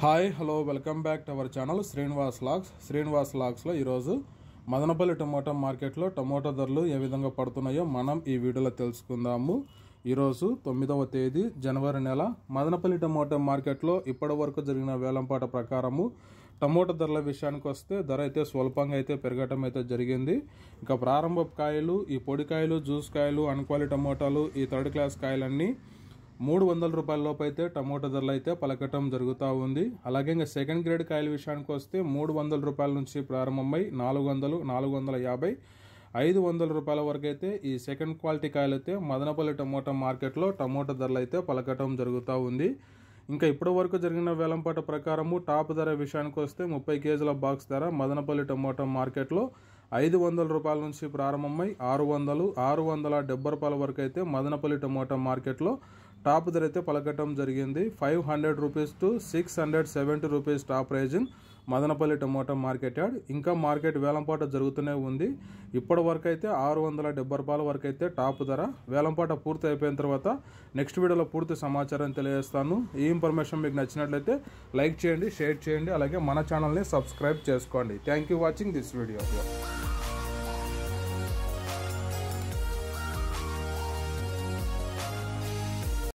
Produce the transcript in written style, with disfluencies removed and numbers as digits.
Hi hello welcome back to our channel Srinivas లాగ్స్లో ఈరోజు Madanapalle tomato మార్కెట్లో టమోటా ధరలు ఏ విధంగా పడుతున్నాయో మనం ఈ వీడియోలో తెలుసుకుందాము. ఈరోజు 9వ తేదీ జనవరి నెల మదనపల్లి టమోటా మార్కెట్లో ఇప్పటి వరకు జరిగిన వేలంపాట ప్రకారము టమోటా ధరల విషయానికి వస్తే ధర అయితే స్వల్పంగా అయితే పెరగటం అయితే జరిగింది. ఇంకా ప్రారంభ కాయలు, ఈ పొడి కాయలు, జ్యూస్ కాయలు, అన్క్వాలిటీ టమోటాలు, ఈ థర్డ్ క్లాస్ కాయలన్నీ 300 రూపాయల లోపు అయితే టమోటా ధరలు అయితే పలకటం జరుగుతూ ఉంది. అలాగే ఇంకా సెకండ్ గ్రేడ్ కాయల విషయానికి వస్తే 300 రూపాయల నుంచి ప్రారంభమై 400, 450, 500 రూపాయల వరకు అయితే ఈ సెకండ్ క్వాలిటీ కాయలు అయితే మదనపల్లి టమోటా మార్కెట్లో టమోటా ధరలు అయితే పలకటం జరుగుతూ ఉంది. ఇంకా ఇప్పటి వరకు జరిగిన వేలంపాట ప్రకారము టాప్ ధర విషయానికి వస్తే 30 కేజీల బాక్స్ ధర మదనపల్లి టమోటా మార్కెట్లో 500 రూపాయల నుంచి ప్రారంభమై 600, 670 రూపాయల వరకు అయితే మదనపల్లి టమోటా మార్కెట్లో టాప్ ధర అయితే పలకటం జరిగింది. 500 rupees to 670 rupees top range Madanapalle tomato market yard. ఇంకా మార్కెట్ వేలంపాట జరుగుతూనే ఉంది. ఇప్పటి వరకు అయితే 670 రూపాయల వరకు అయితే టాప్ ధర. వేలంపాట పూర్తి అయిపోయిన తర్వాత నెక్స్ట్ వీడియోలో పూర్తి సమాచారం తెలియజేస్తాను. ఈ ఇన్ఫర్మేషన్ మీకు నచ్చినట్లయితే లైక్ చేయండి, షేర్ చేయండి, అలాగే మన ఛానల్ని సబ్స్క్రైబ్ చేసుకోండి. Thank you watching this video.